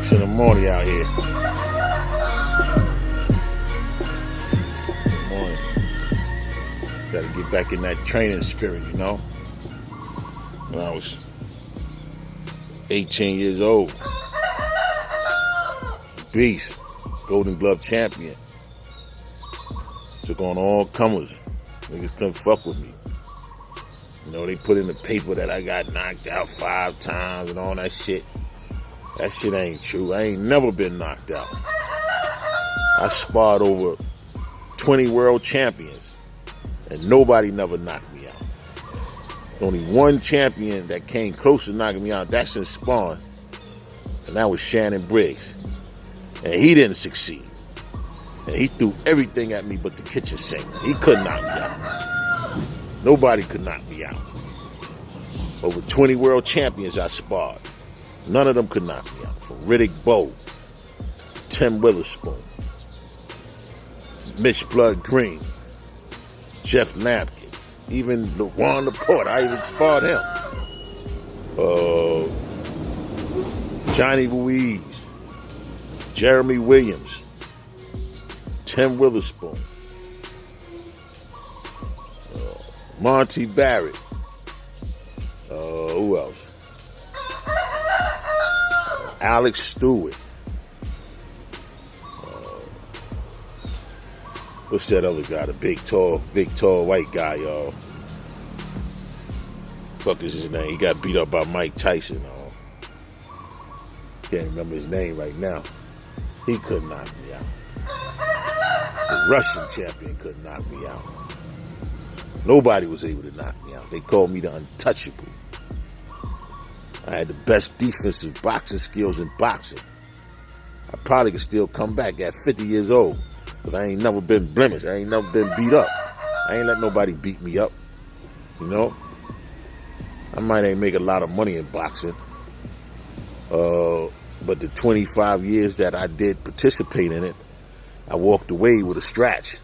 6 in the morning out here. Good morning. Gotta get back in that training spirit, you know. When I was 18 years old. Beast. Golden Glove champion. Took on all comers. Niggas couldn't fuck with me. You know, they put in the paper that I got knocked out 5 times and all that shit. That shit ain't true. I ain't never been knocked out. I sparred over 20 world champions, and nobody never knocked me out. Only one champion that came close to knocking me out, that's in sparring, and that was Shannon Briggs. And he didn't succeed. And he threw everything at me but the kitchen sink. He couldn't knock me out. Nobody could knock me out. Over 20 world champions I sparred. None of them could knock me out. From Riddick Bowe, Tim Witherspoon, Mitch Blood Green, Jeff Lampkin, even LeJuan Laporte. I even sparred him. Johnny Ruiz, Jeremy Williams, Tim Witherspoon, Monty Barrett. Who else? Alex Stewart. What's that other guy? The big tall white guy, y'all. Fuck is his name? He got beat up by Mike Tyson. Can't remember his name right now. He couldn't knock me out. The Russian champion couldn't knock me out. Nobody was able to knock me out. They called me the untouchable. I had the best defensive boxing skills in boxing. I probably could still come back at 50 years old, but I ain't never been blemished. I ain't never been beat up. I ain't let nobody beat me up, you know? I might ain't make a lot of money in boxing, but the 25 years that I did participate in it, I walked away with a scratch.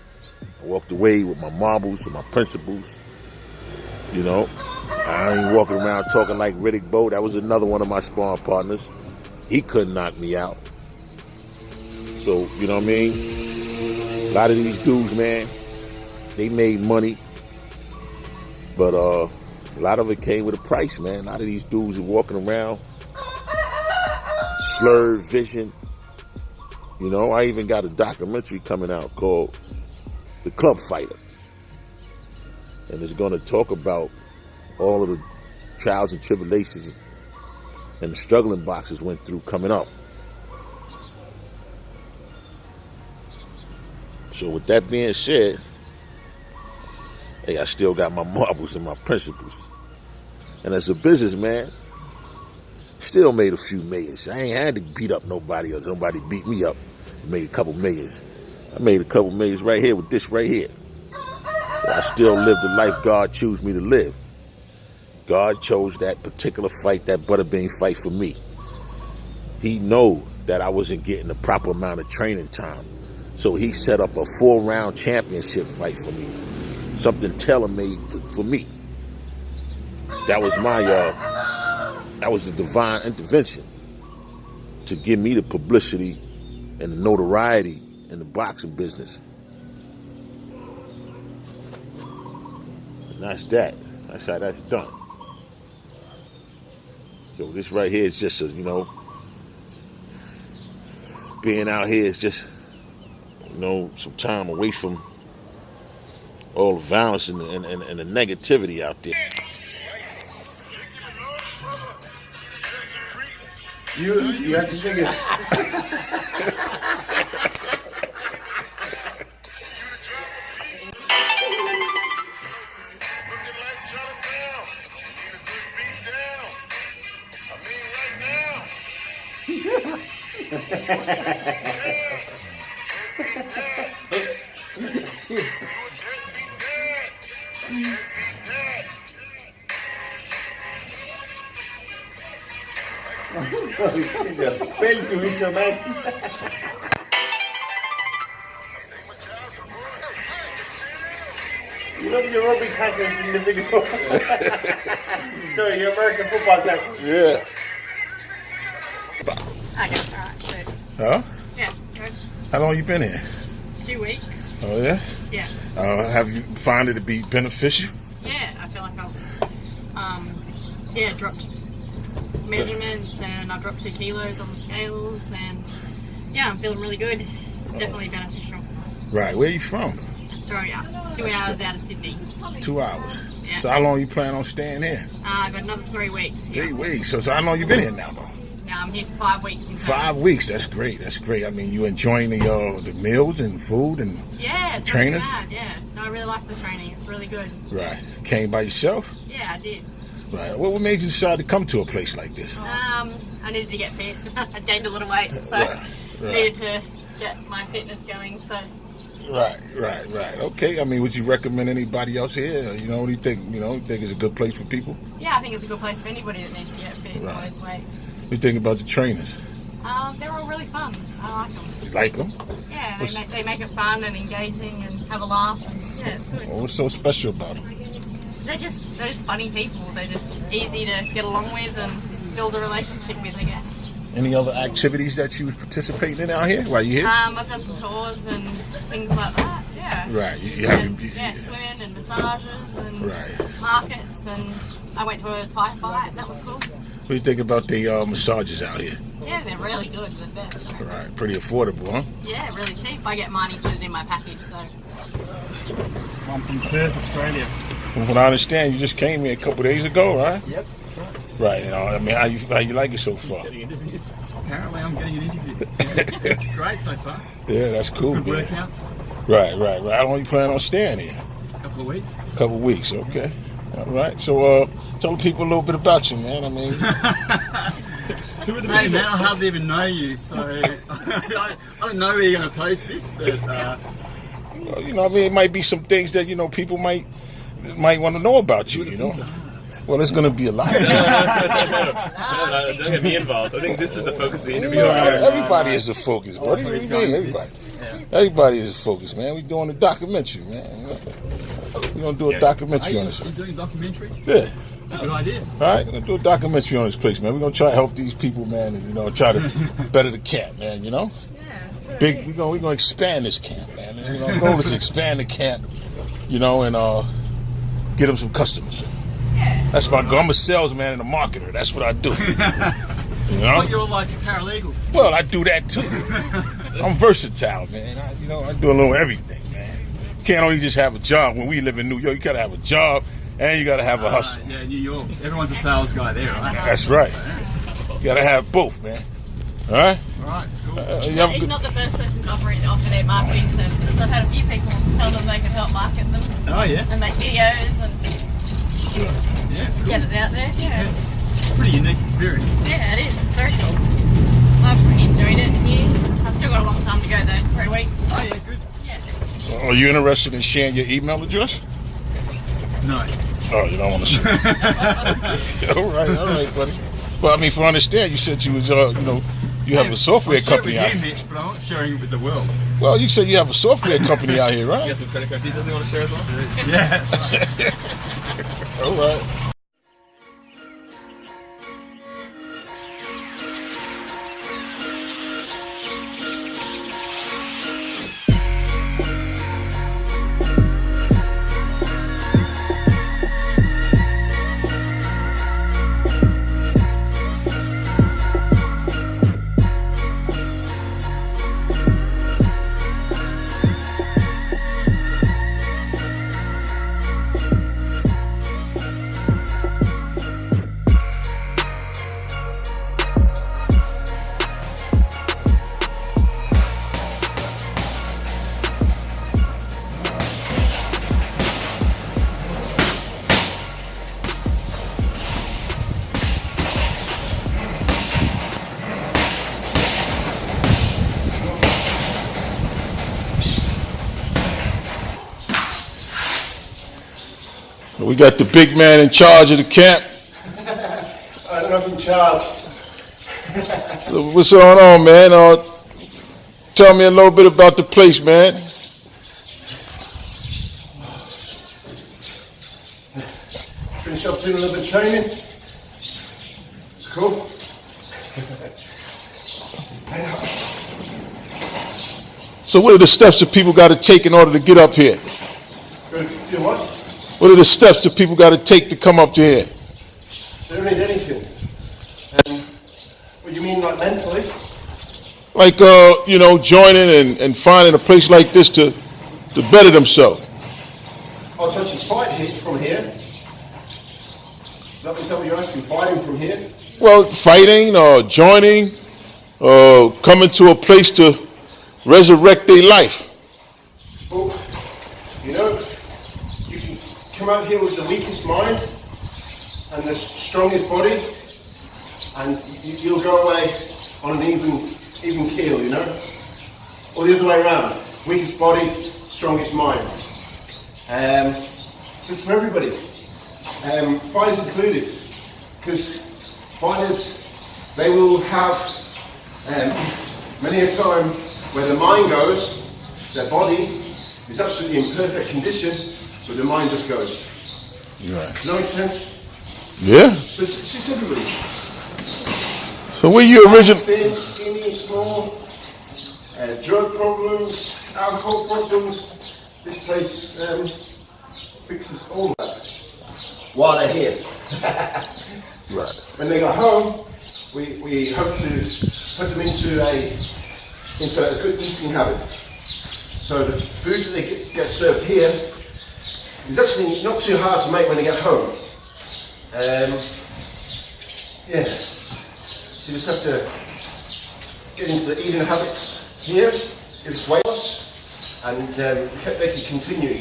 I walked away with my marbles and my principles, you know? I ain't walking around talking like Riddick Bowe. That was another one of my sparring partners. He couldn't knock me out. So, you know what I mean? A lot of these dudes, man, they made money. But a lot of it came with a price, man. A lot of these dudes are walking around, slurred vision. You know, I even got a documentary coming out called The Club Fighter. And it's going to talk about all of the trials and tribulations and the struggling boxers went through coming up. So with that being said, hey, I still got my marbles and my principles. And as a businessman, still made a few millions. I ain't had to beat up nobody or somebody beat me up. Made a couple millions. I made a couple millions right here with this right here. So I still live the life God chose me to live. God chose that particular fight, that Butterbean fight for me. He know that I wasn't getting the proper amount of training time. So he set up a 4-round championship fight for me. Something tailor-made for me. That was my, that was a divine intervention to give me the publicity and the notoriety in the boxing business. And that's that. That's how that's done. So this right here is just a, you know, being out here is just, you know, some time away from all the violence and the negativity out there. You have to sing it. Pen to each other, man. You know your rugby tackles in the video. Sorry, your American football tackles. Yeah. Okay, alright, shoot. Huh? Yeah, go. How long you been here? 2 weeks. Oh yeah. Yeah. Have you found it to be beneficial? Yeah, I feel like I've dropped measurements and I've dropped 2 kilos on the scales and yeah, I'm feeling really good. It's definitely beneficial. Right. Where are you from? Australia. 2 hours out of Sydney. 2 hours. Yeah. So how long you plan on staying here? I got another 3 weeks. Yeah. 3 weeks. So how long you been here now, though? Now I'm here for 5 weeks. In 5 weeks. That's great. That's great. I mean, you enjoying the meals and food and yeah, it's trainers? not too bad. Yeah. No, I really like the training. It's really good. Right. Came by yourself? Yeah, I did. Right. What made you decide to come to a place like this? I needed to get fit. I gained a little weight, so Right. needed to get my fitness going. So Right. Okay. I mean, would you recommend anybody else here? You know, what do you think? You know, think it's a good place for people? yeah, I think it's a good place for anybody that needs to get fit and Right. lose weight. What do you think about the trainers? They're all really fun. I like them. You like them? Yeah, they make it fun and engaging and have a laugh. And, yeah, it's good. Well, what's so special about them? They're just funny people. They're just easy to get along with and build a relationship with, I guess. Any other activities that you was participating in out here while you here? I've done some tours and things like that. Yeah. Right. You have. And, yeah, swimming and massages and Right. markets, and I went to a Thai fight. That was cool. What do you think about the massages out here? Yeah, they're really good. They're the best. Right. Pretty affordable, huh? Yeah, really cheap. I get mine included in my package, so. I'm from Perth, Australia. From what I understand, you just came here a couple of days ago, right? Yep, that's right. Right. You know, I mean, how you like it so far? Getting interviews. Apparently, I'm getting an interview. It's great so far. Yeah, that's cool. Good man. workouts. Right. How long you plan on staying here? A couple of weeks. A couple of weeks. Okay. All right. So, tell the people a little bit about you, man. I mean, Who are the people? Man, I hardly even know you, so I don't know where you're going to post this, but well, you know, I mean, it might be some things that people might want to know about you. You know. Well, there's going to be a lot. Don't get me involved. I think this is the focus of the interview. Everybody is the focus, buddy. What do you mean, everybody? Everybody is the focus, man. We're doing a documentary, man. We're going to do a documentary on this. You're doing a documentary? Yeah. It's a good idea. All right, we're going to do a documentary on this place, man. We're going to try to help these people, man, and, try to better the camp, man, you know? Yeah. Big, we're going to expand this camp, man. And, our goal is to expand the camp, and get them some customers. Yeah. That's my goal. I'm a salesman and a marketer. That's what I do. You know? But you're like a paralegal. Well, I do that too. I'm versatile, man. I do a little everything, man. You can't only just have a job. When we live in New York, you gotta have a job and you gotta have a hustle. Yeah, New York. Everyone's a sales guy there, right? That's right. You gotta have both, man. All right? All right, it's cool. He's not the first person to offer their marketing services. I've had a few people tell them they could help market them Oh, yeah? and make videos and Yeah, cool. get it out there. Yeah. It's a pretty unique experience. Yeah, it is. It's very cool. I've really enjoyed it here. I've still got a long time to go though, 3 weeks. Oh, yeah, good. Yeah. Are you interested in sharing your email address? No. Oh, you don't want to share. All right, buddy. But I mean, for understand, you said you was, you have a software I'll share company it out with you, here. Mitch, but I'm not sharing it with the world. Well, you said you have a software company out here, You got right? some credit card details you want to share as well? Yeah, that's right. All right. We got the big man in charge of the camp. I'm not in charge. What's going on, man? Tell me a little bit about the place, man. Finish up doing a little bit of training. It's cool. So what are the steps that people got to take in order to get up here? Do what? What are the steps that people got to take to come up to here? They don't need anything. What do you mean, like mentally? Like, joining and finding a place like this to better themselves. Oh, so she's fighting from here? Is that what you're asking? Fighting from here? Well, fighting or joining or coming to a place to resurrect their life. Well, you can come out here with the weakest mind and the strongest body, and you'll go away on an even keel, or the other way around. Weakest body, strongest mind. So it's for everybody. Fighters included, because fighters, they will have many a time where the mind goes, their body is absolutely in perfect condition, but the mind just goes. Right. Does that make sense? Yeah. So it's everybody. So where you originally? Thin, skinny, small, drug problems, alcohol problems. This place fixes all that while they're here. Right. When they go home, we hope to put them into a good eating habit. So the food that they get served here is actually not too hard to make when they get home. You just have to get into the eating habits here, if it's weight loss, and they can continue,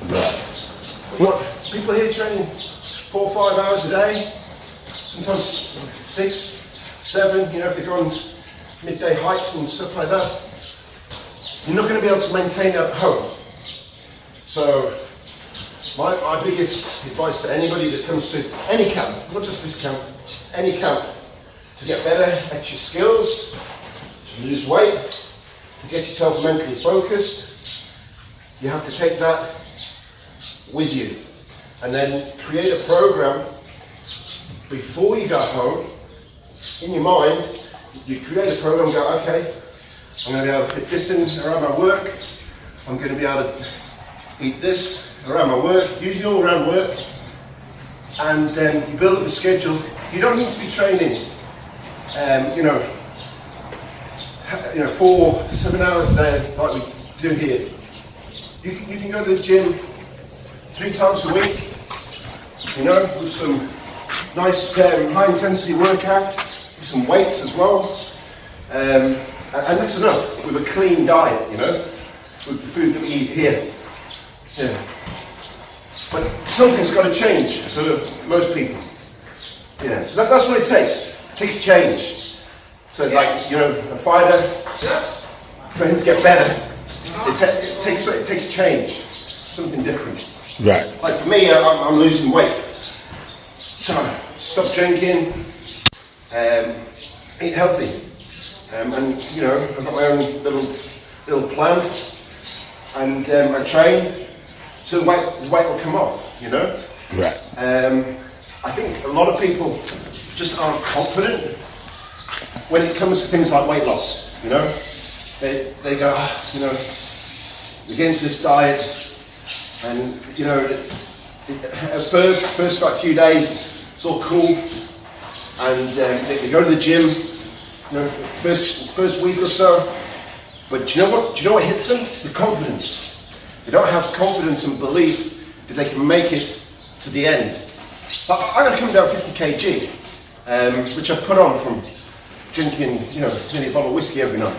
Right. What, people here training 4 or 5 hours a day, sometimes 6, 7, if they go on midday hikes and stuff like that. You're not going to be able to maintain that at home. So my biggest advice to anybody that comes to any camp, not just this camp, any camp, to get better at your skills, to lose weight, to get yourself mentally focused, you have to take that with you. And then create a program before you go home. In your mind, you create a program and go, okay, I'm going to be able to fit this in around my work. I'm going to be able to eat this around my work, usually all around work. And then you build up the schedule. You don't need to be training, 4 to 7 hours a day like we do here. You can go to the gym 3 times a week, with some nice high intensity workout, with some weights as well. And that's enough with a clean diet, with the food that we eat here. Yeah. But something's got to change for most people. Yeah, so that's what it takes. It takes change. So a fighter, for him to get better, it takes change, something different. Right. Like for me, I'm losing weight. So stop drinking, eat healthy. And I've got my own little plan, and I train, so the weight will come off, Right. I think a lot of people just aren't confident when it comes to things like weight loss, They go, we get into this diet, and, at first like few days, it's all cool, and they go to the gym, first week or so, but do you know what hits them? It's the confidence. They don't have confidence and belief that they can make it to the end. I'm going to come down 50 kg, which I've put on from drinking, nearly a bottle of whiskey every night.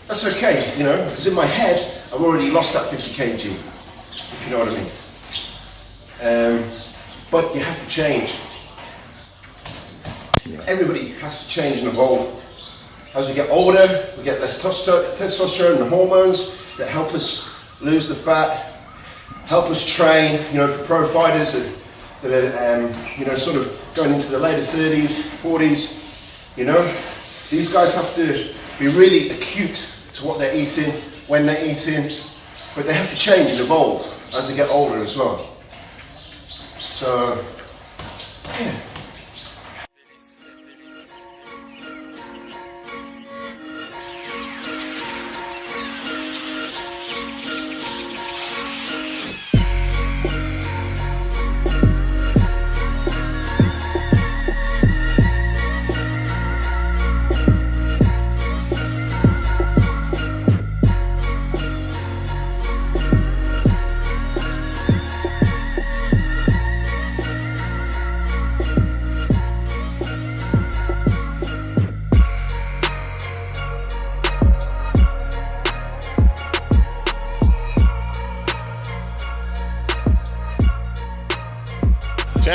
That's okay, because in my head, I've already lost that 50 kg, if you know what I mean. But you have to change. Everybody has to change and evolve. As we get older, we get less testosterone and hormones that help us lose the fat, help us train, for pro fighters that are, sort of going into the later 30s, 40s, These guys have to be really acute to what they're eating, when they're eating, but they have to change and evolve as they get older as well. So, yeah.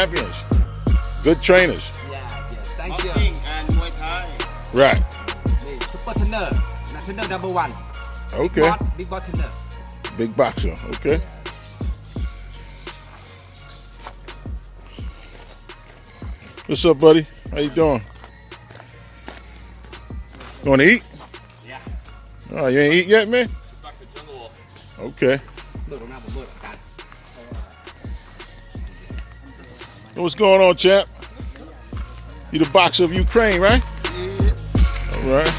champions. Good trainers. Yeah. Thank you. Boxing and Muay Thai. Right. Super trainer. Trainer number 1. Okay. Big boss trainer. Big boxer. Okay. What's up, buddy? How you doing? You want to eat? Yeah. Oh, you ain't eat yet, man? Back to Jungle Wolf. Okay. What's going on, champ? You the boxer of Ukraine, right? Yeah. All right.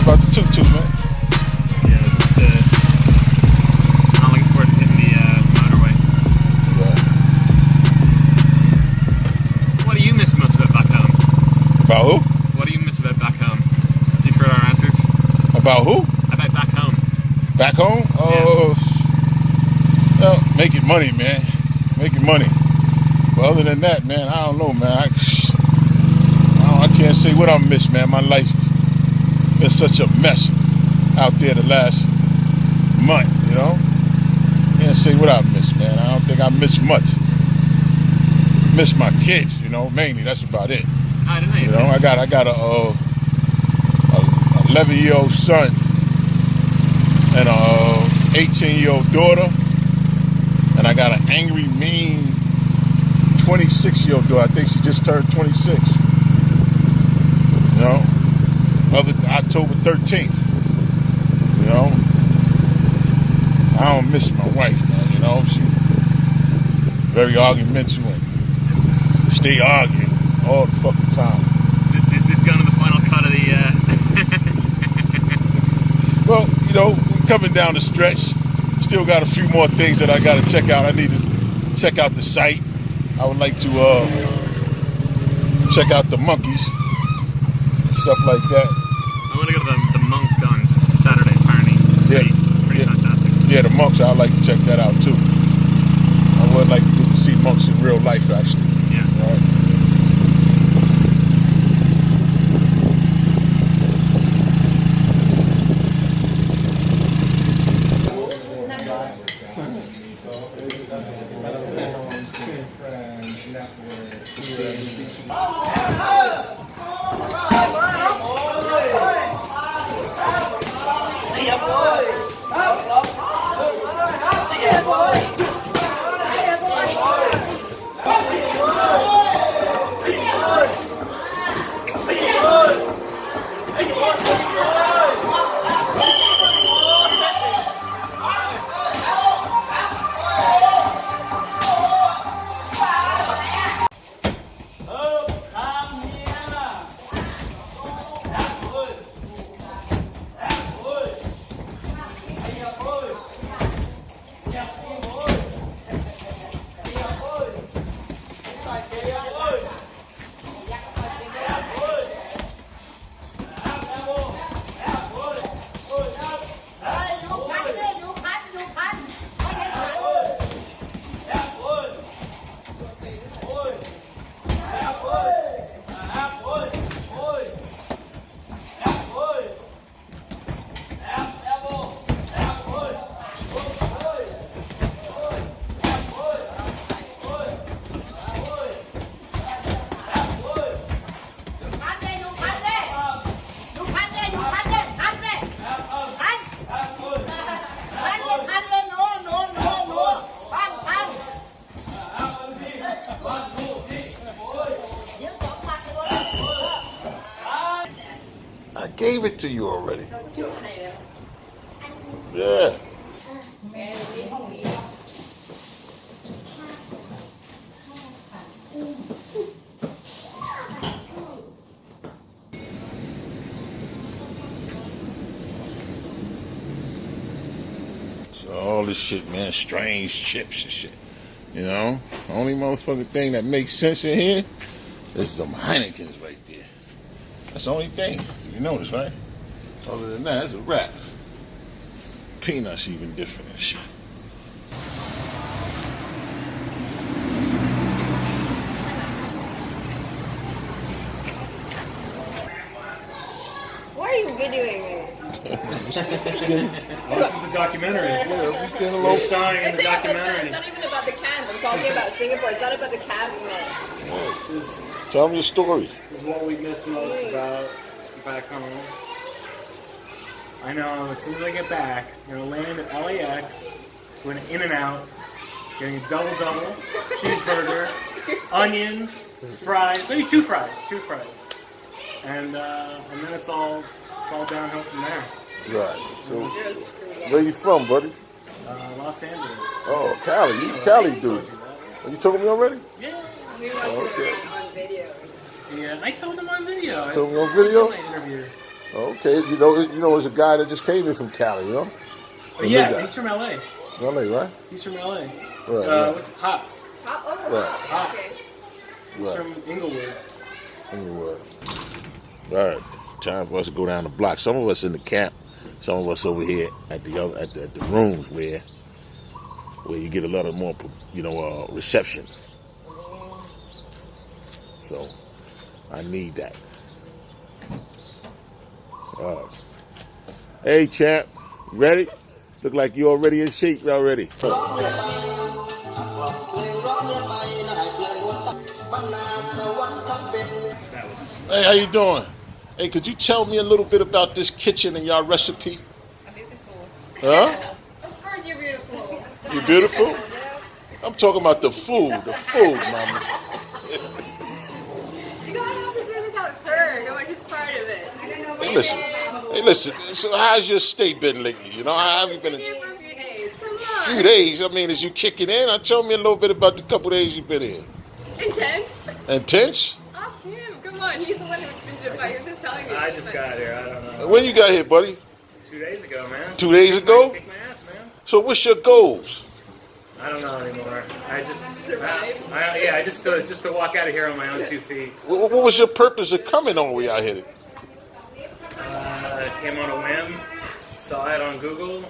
About the tutu, man. Yeah, not looking forward to hitting the motorway. Right. What do you miss most about back home? About who? What do you miss about back home? You've heard our answers. About who? About back home. Back home? Oh, well, making money, man. Making money. But other than that, man, I don't know, man. I can't say what I miss, man. My life is such a mess out there the last month, you know? Can't say what I miss, man. I don't think I miss much. Miss my kids, you know, mainly. That's about it. I don't know. You know, I got a 11-year-old son and a 18-year-old daughter, and I got an angry, mean 26-year-old daughter. I think she just turned 26. You know, October 13th. You know, I don't miss my wife, man. You know, she very argumentative and stay arguing all the fucking time. Is this going to the final cut of the? Well, you know, we're coming down the stretch. Still got a few more things that I got to check out. I need to check out the site. I would like to check out the monkeys, stuff like that. I want to go to the monk on Saturday, apparently. It's pretty fantastic. Yeah, the monks, I'd like to check that out too. I would like to get to see monks in real life, actually. Yeah. Right. I gave it to you already. Yeah. All this shit, man, strange chips and shit. You know, only motherfucking thing that makes sense in here is them Heinekens right there. That's the only thing. You notice, right? Other than that, it's a wrap. Peanuts even different and shit. Why are you videoing me? This is the documentary. Yeah, we getting a little. Starring in the It's documentary. not even about the cans. I'm talking about Singapore. It's not about the cabinet. Tell me your story. This is what we miss most about back home. I know, as soon as I get back, I'm going to land at LAX, going to In-N-Out, getting a double-double, cheeseburger, onions, fries, maybe two fries. And then it's all downhill from there. Right. So, You're screwed. where you from, buddy? Los Angeles. Oh, Cali. You Cali dude. Are you talking to me already? Yeah. We want to on video. Yeah, I told him on video. Told me on video? I interviewed. Okay. You know, there's a guy that just came in from Cali. You know? But yeah, he's from LA. LA, right? He's from LA. Right. What's Hop? Right. Hop. Okay. He's Right. from Inglewood. Anyway. All right. Time for us to go down the block. Some of us in the camp. Some of us over here at the rooms where you get a lot of more, reception. So I need that. Hey, champ, ready? Look like you already in shape already. Hey, how you doing? Hey, could you tell me a little bit about this kitchen and y'all recipe? I'm beautiful. Huh? Of course you're beautiful. You beautiful? I'm talking about the food, mama. You gotta have to do without her. No, I'm just part of it. Hey, listen. So how's your stay been lately? You know, how have you been? I've been here for a few days. Come on. Few days. I mean, is you kicking in? Tell me a little bit about the couple days you've been here. Intense. Intense? Ask him. Come on. He's the one who's been to You're just telling me. I just got here. I don't know. When you got here, buddy? 2 days ago, man. 2 days ago? Kick my ass, man. So what's your goals? I don't know anymore. I just, Survive. just to walk out of here on my own 2 feet. What was your purpose of coming all the way out here? Came on a whim, saw it on Google,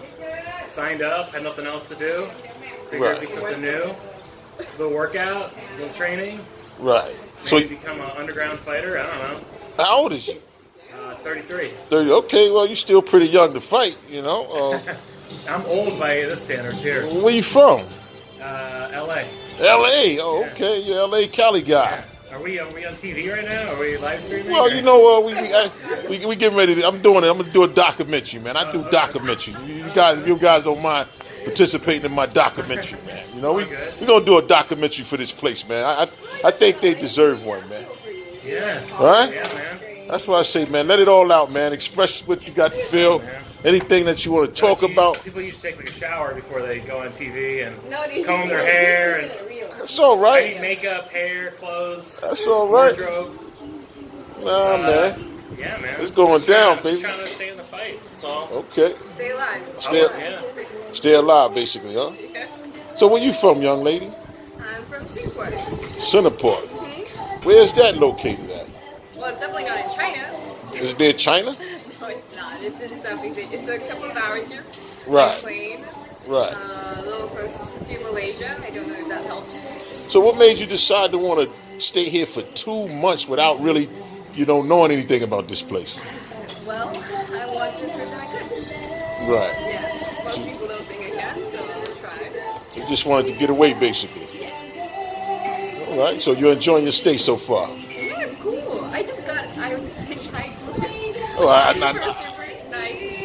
signed up, had nothing else to do. Figured it'd be something new. A little workout, a little training. Right. So Maybe become an underground fighter. I don't know. how old is you? 33. 30. Okay, well, you're still pretty young to fight, you know. I'm old by this standards here. Where you from? LA. L.A. Oh, okay. You're L.A. Cali guy. Are we on TV right now? Are we live streaming? Well, you know, we getting ready to. I'm doing it. I'm gonna do a documentary, man. I do documentary. You guys, if you guys don't mind participating in my documentary, man. You know, we gonna do a documentary for this place, man. I think they deserve one, man. Yeah. All right. Yeah, man. That's what I say, man. Let it all out, man. Express what you got to feel. Anything that you want to talk about. People used to take like a shower before they go on TV and No, dude, comb their hair. And That's all I right. need makeup, hair, clothes. That's all right. Wardrobe. Nah, man. Yeah, man. It's going Just trying- down, baby. Just trying to stay in the fight. That's all. Okay. Stay alive. Stay alive, basically, huh? So where you from, young lady? I'm from Singapore. Singapore. Where's that located at? Well, it's definitely not in China. Is it near China? No, it's not. It's in Southeast Asia. It's a couple of hours here. Right. Plane. Right. A little close to Malaysia. I don't know if that helps. So what made you decide to want to stay here for 2 months without really, knowing anything about this place? Well, I want to prove that I could. Right. Yeah. Most people don't think I can, so I'll try. You just wanted to get away, basically. All right. So you're enjoying your stay so far? Yeah, it's cool. I just hitchhiked with it. Oh, Super nice.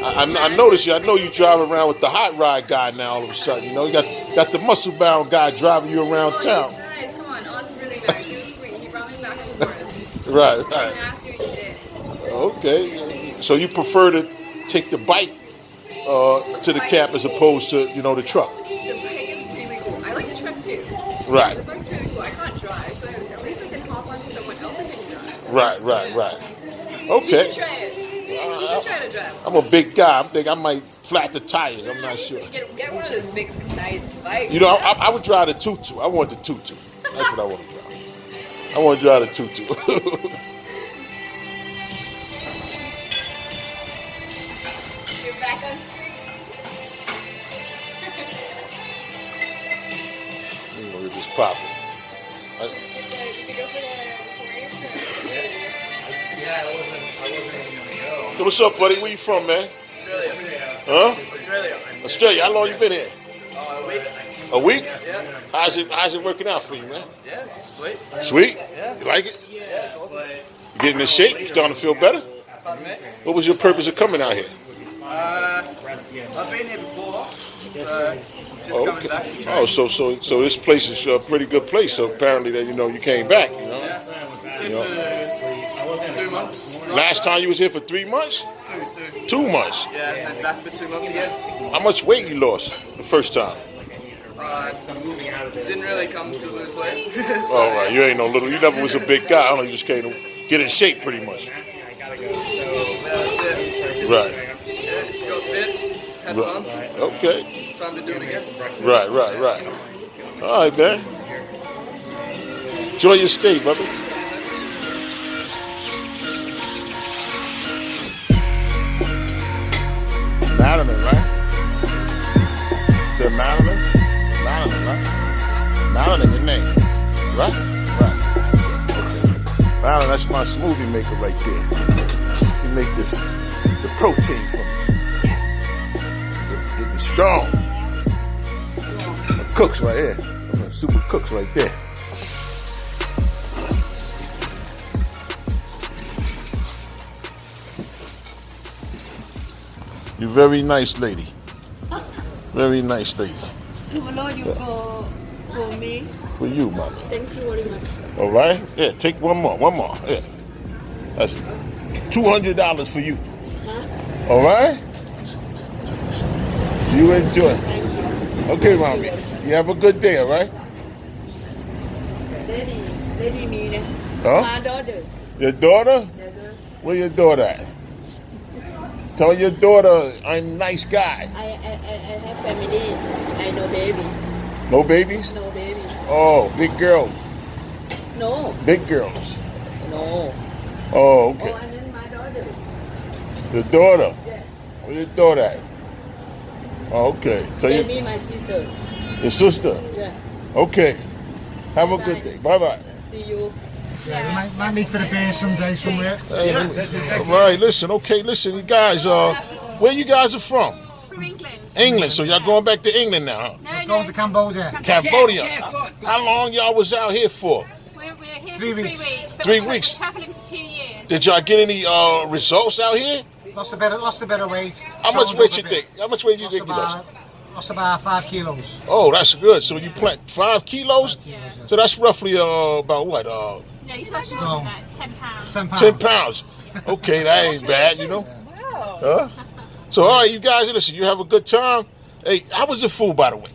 I noticed you. I know you drive around with the hot ride guy now. All of a sudden, you got the muscle bound guy driving you around town. Nice. Come on, On's really nice. He was sweet. He brought me back and forth. Right. Even after he did. Okay. So you prefer to take the bike to the camp as opposed to the truck? The bike is really cool. I like the truck too. Right. The bike's really cool. I can't drive, so at least I can hop on someone else who can drive. Right. You Okay. should try it. You should try to drive. I'm a big guy. I'm thinking I might flat the tires. I'm not sure. Get one of those big, nice bikes. You know, I would drive the tutu. I want the tutu. That's what I want to drive. I want to drive the tutu. You're back on screen. You know, just pop it. Did you go for the Yeah, I wasn't even gonna go. So what's up, buddy? Where you from, man? Australia. Huh? Australia. Australia. How long you been here? A week. A week? Yeah. How's it working out for you, man? Yeah, sweet. Sweet? Yeah. You like it? Yeah, it's awesome. You getting in shape? You starting to feel better? Pardon me? What was your purpose of coming out here? I've been here before, so just coming back to train. Oh, so this place is a pretty good place. So apparently that you came back. You know. You know. 2 months. Last time you was here for 3 months. 2 months. Yeah, and then back for 2 months again. How much weight you lost the first time? Didn't really come to lose weight. Oh, right. You ain't no little. You never was a big guy. I don't know. You just came to get in shape, pretty much. That's it. Right. Yeah, just got fit, had fun. Okay. Time to do it again. Right. All right, man. Enjoy your stay, brother. Madeline, right? Is that Madeline? Madeline, right? Madeline, your name, right? Okay. Madeline, that's my smoothie maker right there. She make the protein for me. Get me strong. The cooks right here. I'm the super cooks right there. You're very nice lady. Very nice lady. Tomorrow you go for me. For you, mama. Thank you very much. All right? Yeah, take one more. Yeah. That's $200 for you. Huh? All right? You enjoy. Thank you. Okay, mommy. You have a good day, all right? Lady me. Huh? My daughter. Your daughter? Where your daughter at? Tell your daughter I'm a nice guy. I have family. I no baby. No babies? No baby. Oh, big girls. No. Big girls. No. Oh, okay. Oh, and then my daughter. The daughter. Yeah. Where your daughter at? Oh, okay. So Baby, my sister. your sister? Yeah. Okay. Have a good day. Bye-bye. See you. Yeah, might meet for the beer someday somewhere. Hey, all right, listen, you guys, where you guys are from? From England. England, so y'all going back to England now, huh? No, Going to Cambodia. Cambodia. How long y'all was out here for? We're here 3 for 3 weeks. weeks. But 3 we're weeks. traveling for 2 years. Did y'all get any results out here? Lost a bit of weight. How much Toned weight up you a think? bit. How much weight you think you lost? Lost about 5 kilos. Oh, that's good. So you plant 5 kilos? Yeah. So that's roughly about what? No, you lost No. about 10 pounds. 10 pounds. 10 pounds. Okay, that ain't bad, you know? Huh? So, all right, you guys, listen, you have a good time. Hey, how was the food, by the way?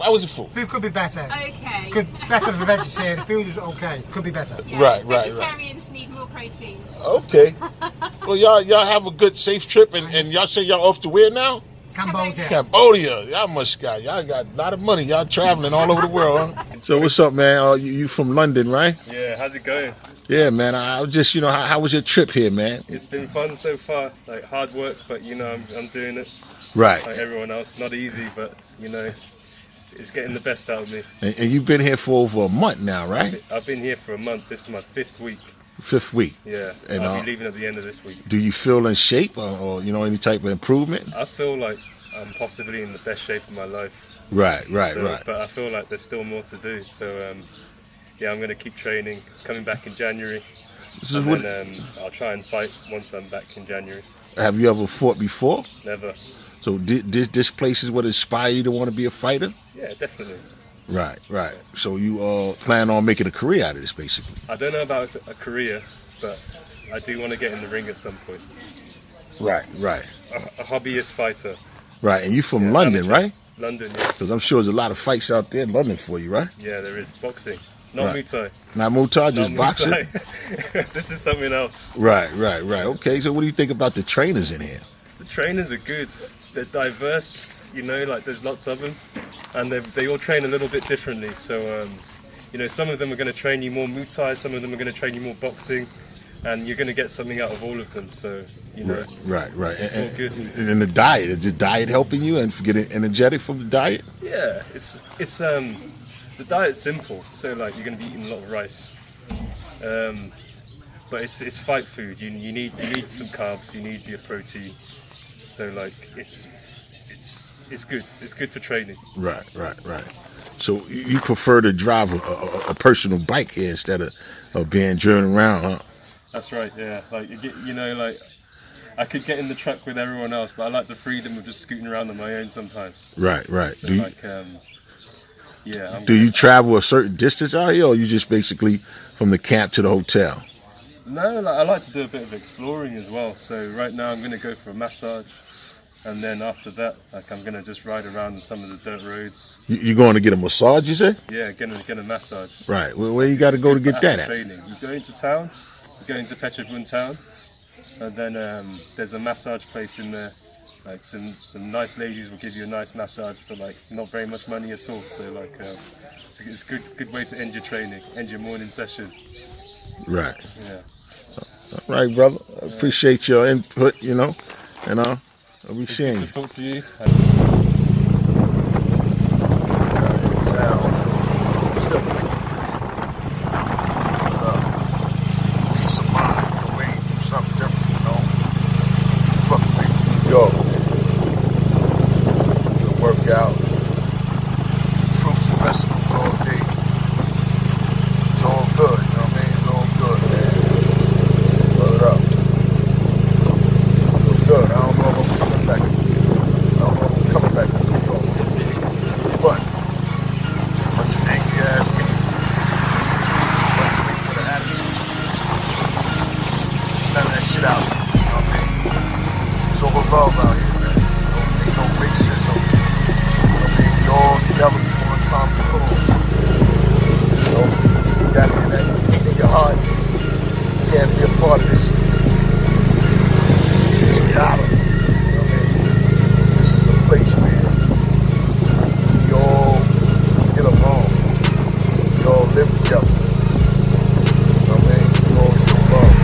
How was the food? Food could be better. Okay. Could better for vegetarian. The food is okay. Could be better. Yeah, Right. Vegetarians need more protein. Okay. Well, y'all have a good, safe trip, and y'all say y'all off to where now? Cambodia. Cambodia. Y'all got a lot of money. Y'all traveling all over the world, huh? So what's up, man? You from London, right? Yeah, how's it going? Yeah, man. I was just, how was your trip here, man? It's been fun so far. Like hard work, but I'm doing it. Right. Like everyone else, not easy, but it's getting the best out of me. And you've been here for over a month now, right? I've been here for a month. This is my 5th week. 5th week. Yeah, And I'll be leaving at the end of this week. do you feel in shape or any type of improvement? I feel like I'm possibly in the best shape of my life. Right. So, but I feel like there's still more to do. So I'm going to keep training. Coming back in January, and then I'll try and fight once I'm back in January. Have you ever fought before? Never. So this place is what inspired you to want to be a fighter? Yeah, definitely. Right. So you plan on making a career out of this, basically? I don't know about a career, but I do want to get in the ring at some point. Right. A hobbyist fighter. Right, and you from London, right? London, yeah. Because I'm sure there's a lot of fights out there in London for you, right? Yeah, there is boxing. Not Right. Muay Thai. Not Muay Thai, just Not Muay boxing? Thai. This is something else. Right. Okay, so what do you think about the trainers in here? The trainers are good. They're diverse, you know, like there's lots of them, and they all train a little bit differently. So, you know, some of them are going to train you more Muay Thai, some of them are going to train you more boxing, and you're going to get something out of all of them. So, you know, right. it's all good. And the diet, is the diet helping you and getting energetic from the diet? Yeah, it's the diet's simple. So like you're going to be eating a lot of rice, but it's fight food. You need some carbs. You need your protein. So like it's good. It's good for training. Right. So you prefer to drive a personal bike here instead of being driven around, huh? That's right. Yeah, like you know, like I could get in the truck with everyone else, but I like the freedom of just scooting around on my own sometimes. Right. So Do you travel a certain distance out here, or you just basically from the camp to the hotel? No, like, I like to do a bit of exploring as well. So right now I'm going to go for a massage, and then after that, like I'm going to just ride around some of the dirt roads. You're going to get a massage, you say? Yeah, get a massage. Right. Well, where you got to go to get that at? Training. You go into town. You go into Phetchabun town, and then there's a massage place in there. Like some nice ladies will give you a nice massage for like not very much money at all. So like it's a good way to end your training, end your morning session. Right. Yeah. All right, brother. I appreciate your input, you know, and I'll be seeing you. Good to talk to you. Peace of mind, the way you do something different, you know. Fuck away from New York. Good workout. Fruits and vegetables all day. It's all good, you know what I mean? It's all good, man. Blow it up. Feel good. I don't know if I'm coming back. To New York. But bunch of angry ass people. Bunch of people with an attitude. None of that shit out here. You know what I mean? It's over love out here, man. Ain't no racism. You know what I mean? We all together for one common cause. So you gotta get that in your heart. You can't be a part of this shit. It's reality. You know what I mean? This is a place where we all get along. We all live together. You know what I mean? We all show love.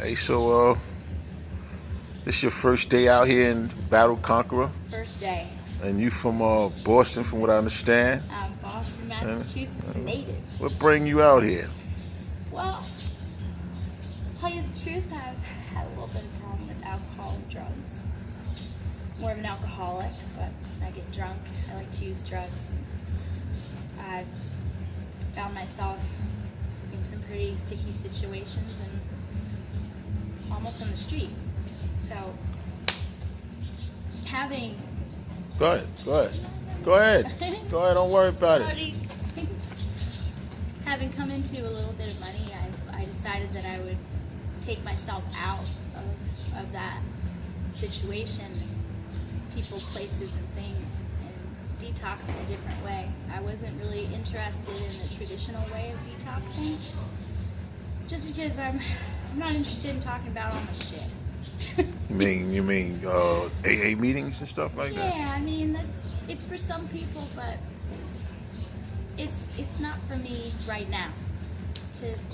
Hey, so this your first day out here in Battle Conqueror, First day. and you from Boston, from what I understand. I'm Boston, Massachusetts native. What bring you out here? Well, to tell you the truth, I've had a little bit of a problem with alcohol and drugs. More of an alcoholic, but I get drunk. I like to use drugs. I've found myself in some pretty sticky situations and almost on the street. So having Go ahead. Don't worry about it. having come into a little bit of money, I decided that I would take myself out of that situation, people, places, and things, and detox in a different way. I wasn't really interested in the traditional way of detoxing, just because I'm not interested in talking about all my shit. You mean AA meetings and stuff like that? Yeah, I mean it's for some people, but it's not for me right now.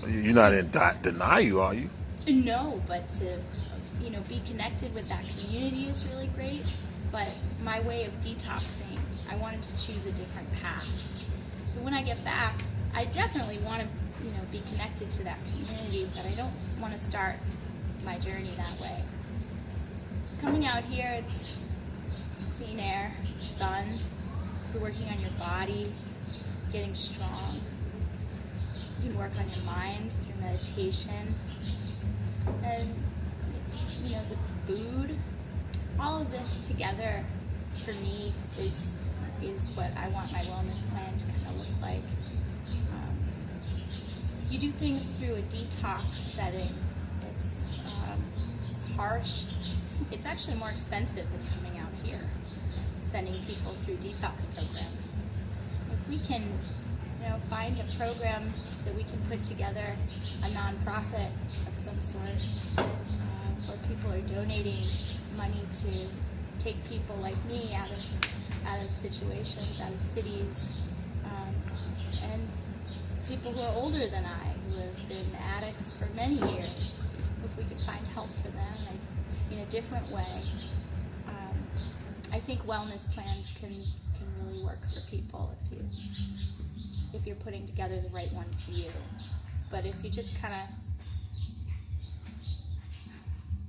You're not in denial, are you? No, but to be connected with that community is really great. But my way of detoxing, I wanted to choose a different path. So when I get back, I definitely want to be connected to that community, but I don't want to start my journey that way. Coming out here, it's clean air, sun, you're working on your body, getting strong. You can work on your mind through meditation. And, the food, all of this together, for me, is what I want my wellness plan to kind of look like. You do things through a detox setting. It's harsh. It's actually more expensive than coming out here, sending people through detox programs. If we can find a program that we can put together, a nonprofit of some sort, where people are donating money to take people like me out of situations, out of cities, and people who are older than I, who have been addicts for many years. If we could find help for them in a different way, I think wellness plans can really work for people if you're putting together the right one for you. But if you just kind of,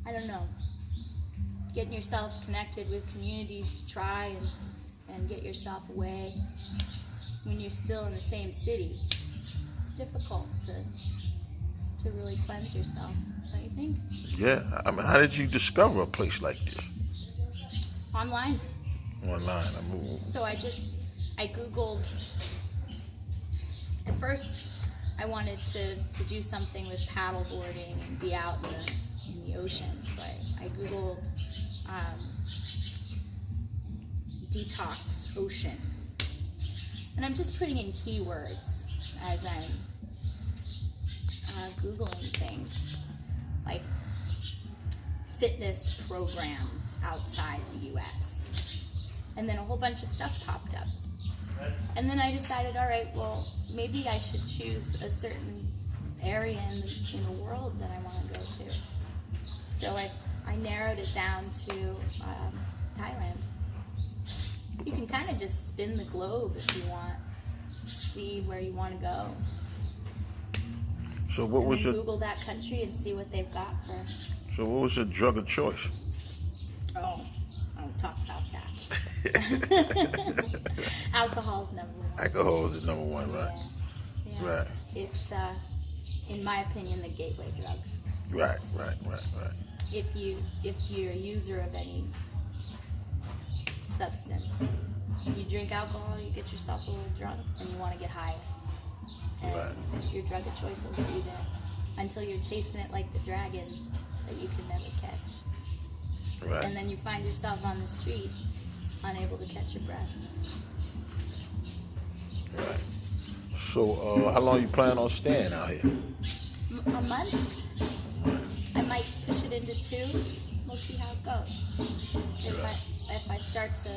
I don't know, getting yourself connected with communities to try and get yourself away when you're still in the same city, it's difficult to really cleanse yourself, don't you think? Yeah. I mean, how did you discover a place like this? Online. Online. So I Googled. At first, I wanted to do something with paddle boarding and be out in the ocean. So I Googled detox ocean. And I'm just putting in keywords as I'm Googling things, like fitness programs outside the U.S. And then a whole bunch of stuff popped up. And then I decided, all right, well, maybe I should choose a certain area in the world that I want to go to. So I narrowed it down to Thailand. You can kind of just spin the globe if you want, see where you want to go. So what was your Google that country and see what they've got for. So what was your drug of choice? Oh, I don't talk about that. Alcohol's number one. Alcohol is the number one, right? Yeah. Right. It's, in my opinion, the gateway drug. Right. If you're a user of any substance, you drink alcohol, you get yourself a little drunk, and you want to get higher. And your drug of choice will get you there until you're chasing it like the dragon that you can never catch. Right. And then you find yourself on the street, unable to catch your breath. Right. So how long you plan on staying out here? A month. I might push it into 2. We'll see how it goes. If I start to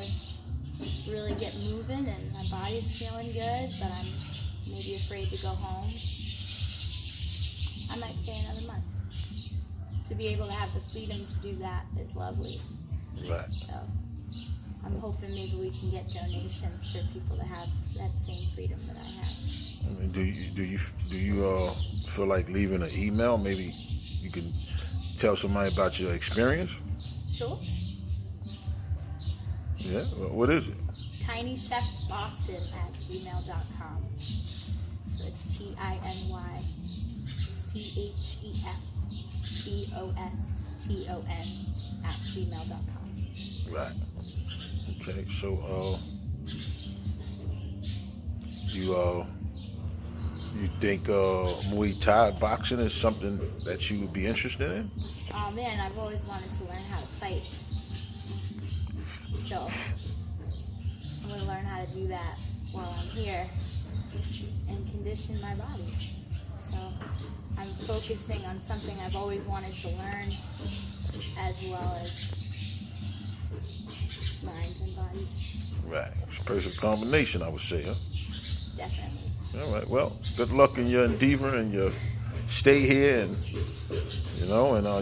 really get moving and my body's feeling good, but I'm maybe afraid to go home, I might stay another month. To be able to have the freedom to do that is lovely. Right. So I'm hoping maybe we can get donations for people to have that same freedom that I have. I mean, do you feel like leaving an email? Maybe you can tell somebody about your experience. Sure. Yeah. What is it? tinychefboston@gmail.com. So it's tinychefboston@gmail.com. Right. Okay. So you think Muay Thai boxing is something that you would be interested in? Oh man, I've always wanted to learn how to fight. So I'm going to learn how to do that while I'm here and condition my body. So I'm focusing on something I've always wanted to learn, as well as mind and body. Right. It's a perfect combination, I would say, huh? Definitely. All right. Well, good luck in your endeavor and your stay here, and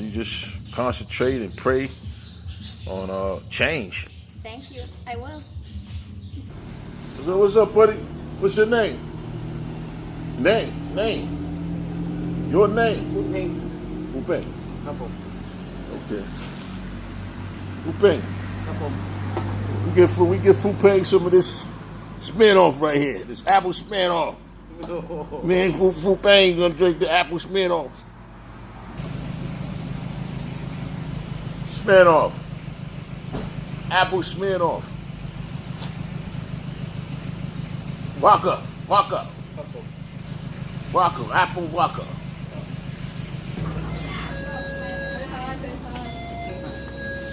you just concentrate and pray on change. Thank you. I will. So what's up, buddy? What's your name? Name. Your name. Fupeng. Okay. Fupeng. We give Fupeng some of this Smirnoff right here. This apple Smirnoff. Man, Fupeng gonna drink the apple Smirnoff. Smirnoff. Apple Smirnoff. Waka. Apple Waka.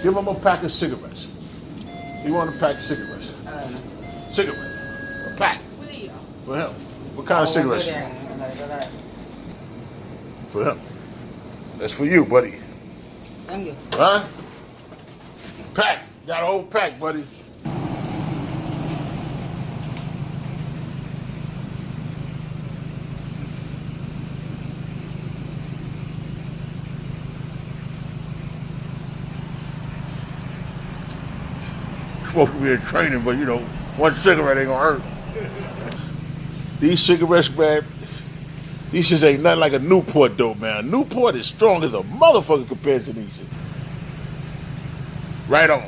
Give him a pack of cigarettes. You want a pack of cigarettes? Cigarettes. A pack. For him. What kind of cigarettes? For him. That's for you, buddy. Thank you. Huh? Pack. Got a whole pack, buddy. Supposed to be in training, but you know, one cigarette ain't gonna hurt. These cigarettes, man, these shits ain't nothing like a Newport though, man. Newport is strong as a motherfucker compared to these shit. Right on.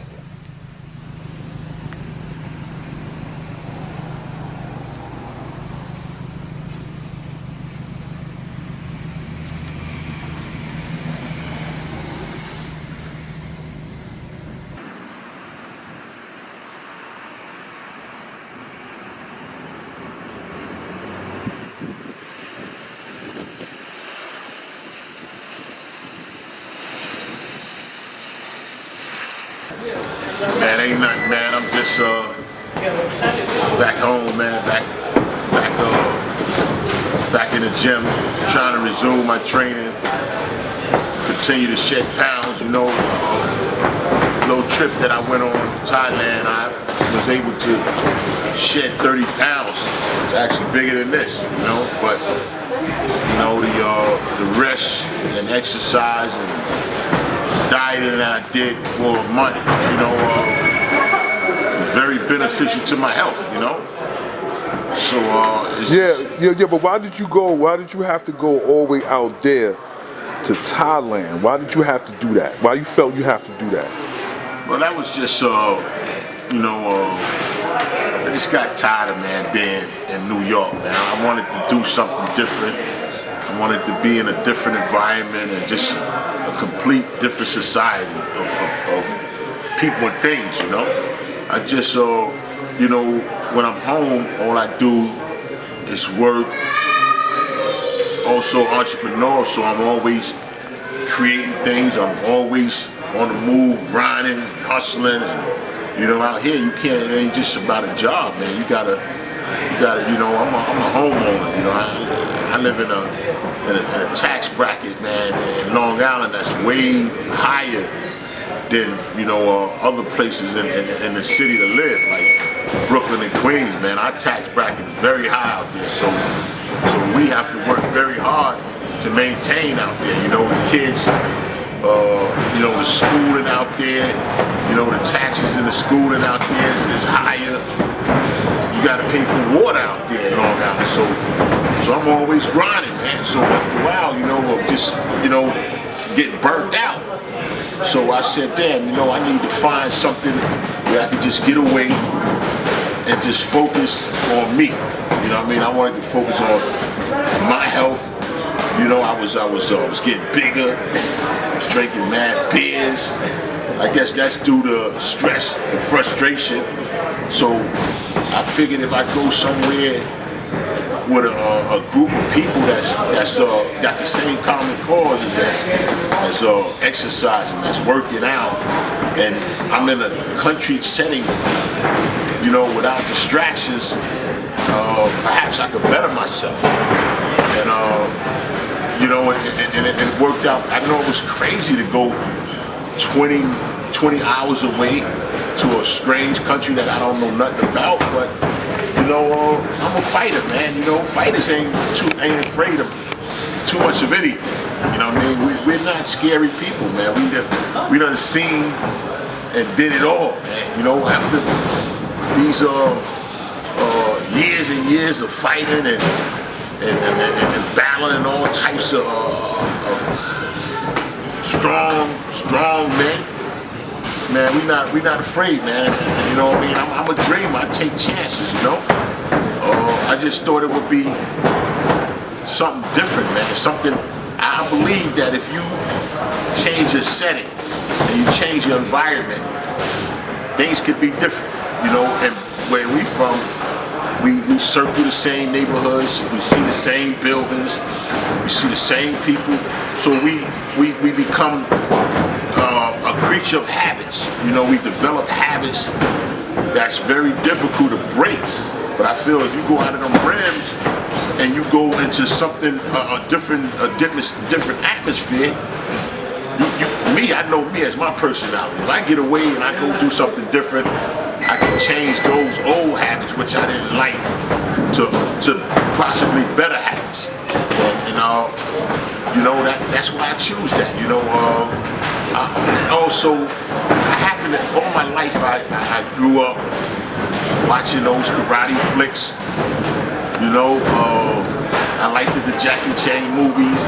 Man, ain't nothing, man. I'm just back home, man. Back in the gym, trying to resume my training, continue to shed pounds. You know, little trip that I went on to Thailand, I was able to shed 30 pounds. It's actually bigger than this, you know. But you know, the rest and exercise and dieting that I did for a month, you know, was very beneficial to my health, you know. So yeah. But why did you go? Why did you have to go all the way out there to Thailand? Why did you have to do that? Why you felt you have to do that? Well, that was just, you know, I just got tired of, man, being in New York, man. I wanted to do something different. I wanted to be in a different environment and just a complete different society of people and things, you know. I just, you know, when I'm home, all I do is work. Also entrepreneur, so I'm always creating things. I'm always on the move, grinding, hustling, and you know, out here you can't. It ain't just about a job, man. You gotta. You know, I'm a homeowner. You know, I live in a tax bracket, man, in Long Island that's way higher than, you know, other places in the city to live, like Brooklyn and Queens, man. Our tax bracket is very high out there, so we have to work very hard to maintain out there. You know, the kids, you know, the schooling out there, you know, the taxes in the schooling out there is higher. You got to pay for water out there in Long Island, so I'm always grinding, man. So after a while, you know, of just, you know, getting burnt out. So I said, damn, you know, I need to find something where I could just get away and just focus on me. You know what I mean? I wanted to focus on my health. You know, I was getting bigger. I was drinking mad beers. I guess that's due to stress and frustration. So I figured if I go somewhere with a group of people that's got the same common cause as exercising, that's working out, and I'm in a country setting, you know, without distractions, perhaps I could better myself. And you know, and it worked out. I know it was crazy to go 20 hours away to a strange country that I don't know nothing about, but you know, I'm a fighter, man. You know, fighters ain't afraid of too much of anything. You know what I mean? We're not scary people, man. We done seen and did it all, man. You know, after these years and years of fighting and battling all types of strong men. Man, we not afraid, man. You know what I mean? I'm a dreamer. I take chances, you know. I just thought it would be something different, man. Something I believe that if you change your setting and you change your environment, things could be different, you know. And where we from, we circle the same neighborhoods, we see the same buildings, we see the same people. So we become a creature of habits. You know, we develop habits that's very difficult to break. But I feel if you go out of them rims, and you go into something a different atmosphere. I know me as my personality. If I get away and I go do something different, I can change those old habits which I didn't like to possibly better habits. And you know, that's why I choose that. You know, also I happen to all my life I grew up watching those karate flicks. You know, I liked the Jackie Chan movies.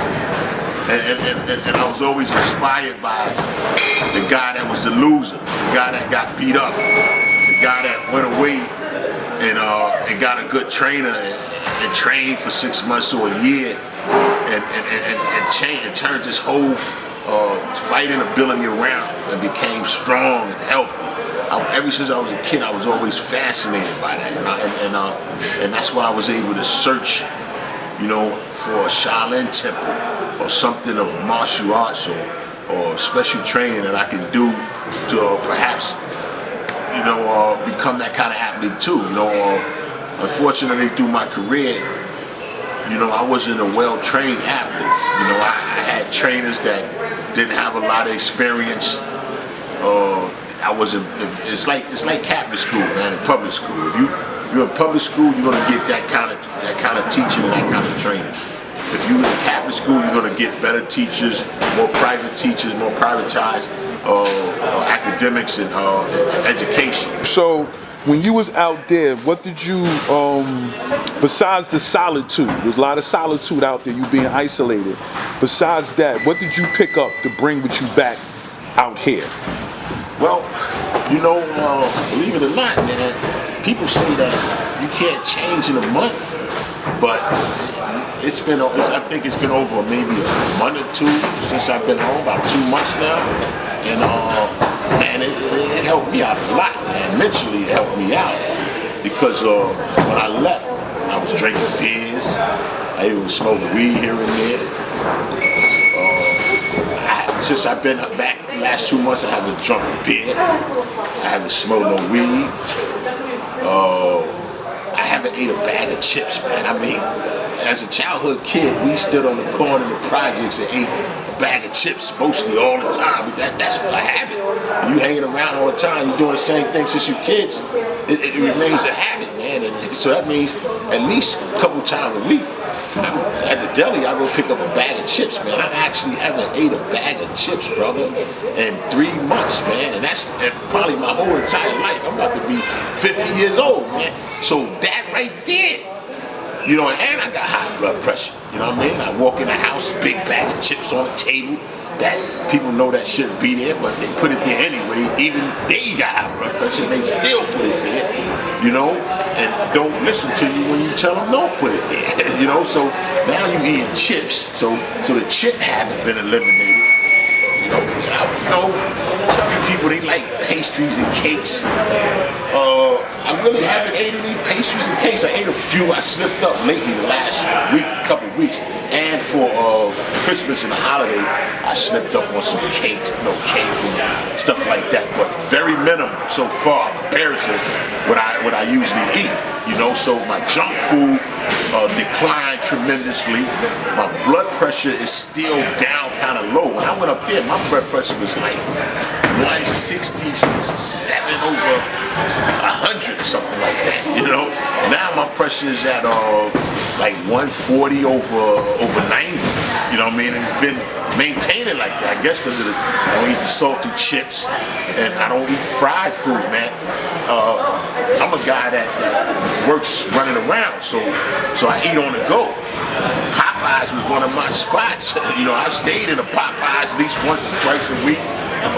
And I was always inspired by the guy that was the loser, the guy that got beat up, the guy that went away and got a good trainer and trained for 6 months or a year and turned his whole fighting ability around and became strong and healthy. Ever since I was a kid, I was always fascinated by that, and that's why I was able to search, you know, for a Shaolin temple or something of martial arts or special training that I can do to perhaps, you know, become that kind of athlete too. You know, unfortunately through my career, you know, I wasn't a well-trained athlete. You know, I had trainers that didn't have a lot of experience. I wasn't. It's like Catholic school, man. In public school, if you're in public school, you're gonna get that kind of teaching and that kind of training. If you're in Catholic school, you're gonna get better teachers, more private teachers, more privatized academics and education. So, when you was out there, what did you, besides the solitude, there's a lot of solitude out there, you being isolated. Besides that, what did you pick up to bring with you back out here? Well, you know, believe it or not, man, people say that you can't change in a month, but I think it's been over maybe a month or two since I've been home, about 2 months now, and man, it helped me out a lot, man. Mentally, it helped me out because when I left, I was drinking beers, I even smoked weed here and there. Since I've been back the last 2 months, I haven't drunk a beer. I haven't smoked no weed. I haven't ate a bag of chips, man. I mean, as a childhood kid, we stood on the corner of the projects and ate a bag of chips mostly all the time. That's a habit. You hanging around all the time, you're doing the same thing since you're kids. It remains a habit, man. And so that means at least a couple times a week. At the deli, I go pick up a bag of chips, man. I actually haven't ate a bag of chips, brother, in 3 months, man. And that's probably my whole entire life. I'm about to be 50 years old, man. So that right there, you know, and I got high blood pressure. You know what I mean? I walk in the house, big bag of chips on the table. That people know that shouldn't be there, but they put it there anyway. Even they got high blood pressure, they still put it there, you know, and don't listen to you when you tell them don't put it there, you know. So now you eating chips, so the chip habit been eliminated. You know, some people they like pastries and cakes. I really haven't ate any pastries and cakes. I ate a few. I slipped up lately the last couple of weeks, and for Christmas and the holiday, I slipped up on some cakes, cake and stuff like that. But very minimal so far in comparison what I usually eat. You know, so my junk food declined tremendously. My blood pressure is still down kind of low. When I went up there, my blood pressure was like 167 over 100 or something like that, you know. Now my pressure is at like 140 over 90, you know what I mean? And it's been maintaining like that, I guess because I don't eat the salty chips and I don't eat fried foods, man. I'm a guy that works running around, so I eat on the go. Popeyes was one of my spots. You know, I stayed in a Popeyes at least once or twice a week,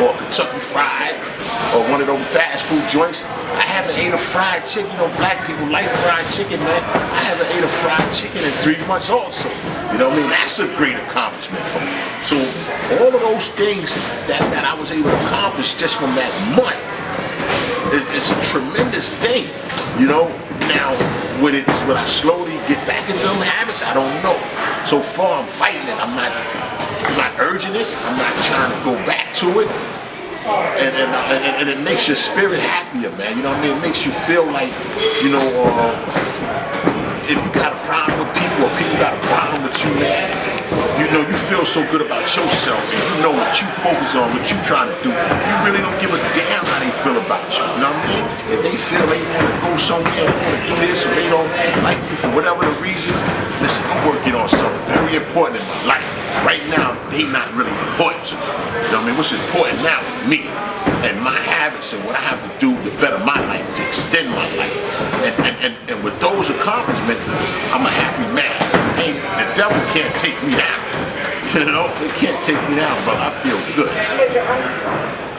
or Kentucky Fried, or one of those fast food joints. I haven't ate a fried chicken. You know, black people like fried chicken, man. I haven't ate a fried chicken in 3 months also. You know what I mean? That's a great accomplishment for me. So all of those things that I was able to accomplish just from that month, it's a tremendous thing, you know. Now, would I slowly get back into them habits? I don't know. So far, I'm fighting it. I'm not urging it. I'm not trying to go back to it. And it makes your spirit happier, man. You know what I mean? It makes you feel like, you know, if you got a problem with people or feel so good about yourself and you know what you focus on, what you trying to do, you really don't give a damn how they feel about you. You know what I mean? If they feel they want to go somewhere, they want to do this, or they don't like you for whatever the reason, listen, I'm working on something very important in my life. Right now, they not really important to me. You know what I mean? What's important now is me and my habits and what I have to do to better my life, to extend my life. And with those accomplishments, I'm a happy man. And the devil can't take me down. You know, they can't take me down, brother. I feel good.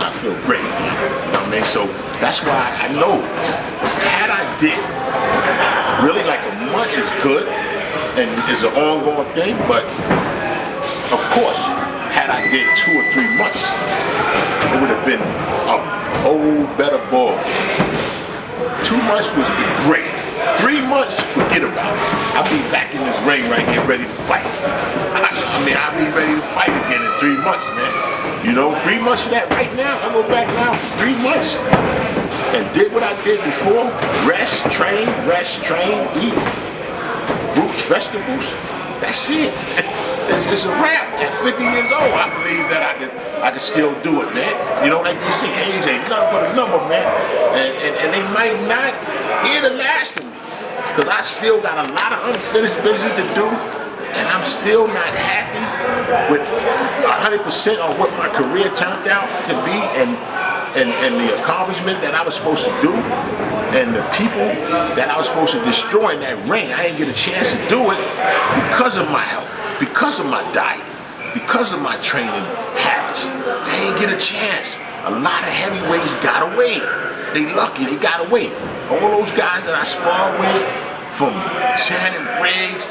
I feel great, man. You know what I mean? So that's why I know, had I did, really like a month is good and is an ongoing thing, but of course, had I did 2 or 3 months, it would have been a whole better ball. 2 months was great. 3 months, forget about it. I'll be back in this ring right here ready to fight. I mean, I'll be ready to fight again in 3 months, man. You know, 3 months of that right now, I go back now, 3 months, and did what I did before. Rest, train, eat. Fruits, vegetables, that's it. It's a wrap. At 50 years old, I believe that I could still do it, man. You know, like they say, age ain't nothing but a number, man. And they might not hear the last of me, because I still got a lot of unfinished business to do, and I'm still not happy with 100% on what my career turned out to be, and the accomplishment that I was supposed to do, and the people that I was supposed to destroy in that ring. I didn't get a chance to do it because of my health, because of my diet, because of my training habits. I didn't get a chance. A lot of heavyweights got away. They lucky, they got away. All those guys that I sparred with, from Shannon Briggs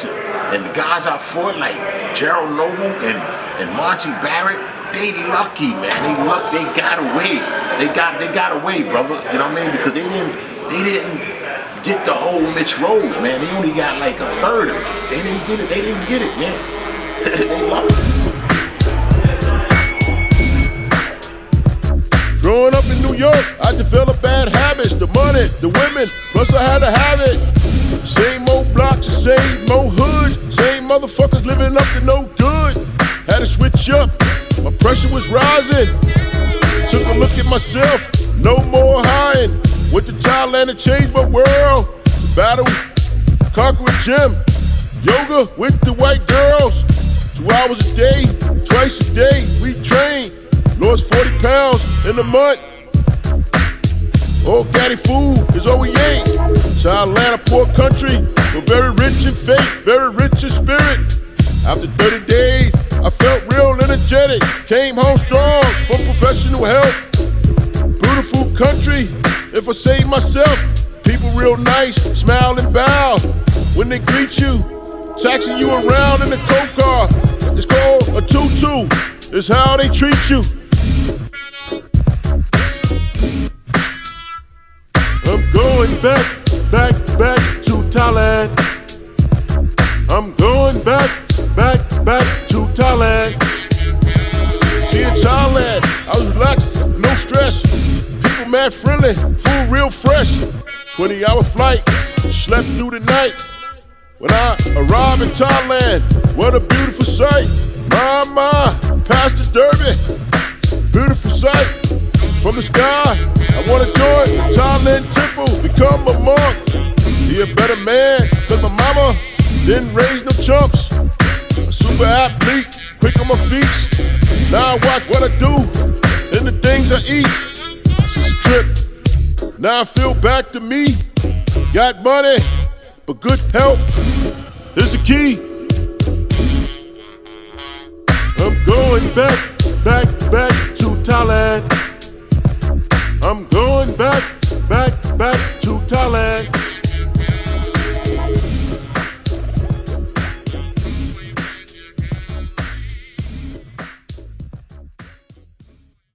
and the guys I fought like Gerald Noble and Monty Barrett, they lucky, man. They got away. They got away, brother. You know what I mean? Because they didn't get the whole Mitch Rose, man. They only got like a third of it. They didn't get it, man. They lucky. Growing up in New York, I developed bad habits. The money, the women, plus I had to have it. Same old blocks, same old hoods, same motherfuckers living up to no good. Had to switch up, my pressure was rising. Took a look at myself, no more hiding. Went to Thailand and changed my world. Battle, conquer a gym, yoga with the white girls. 2 hours a day, twice a day, we train. Lost 40 pounds in a month. Organic food is all we ate. Thailand, a poor country, but very rich in faith, very rich in spirit. After 30 days, I felt real energetic. Came home strong from professional health. Beautiful country, if I say myself. People real nice, smile and bow when they greet you. Taxing you around in a coke car. It's called a tutu. It's how they treat you. I'm going back to Thailand. I'm going back to Thailand. See, in Thailand, I was relaxed, no stress. People mad friendly, food real fresh. 20-hour flight, slept through the night. When I arrived in Thailand, what a beautiful sight. My, past the Derby, beautiful sight. From the sky, I wanna join the Thailand temple, become a monk. Be a better man, cause my mama didn't raise no chumps. A super athlete, quick on my feet. Now I watch what I do and the things I eat. This is a trip. Now I feel back to me. Got money, but good health is the key. I'm going back to Thailand.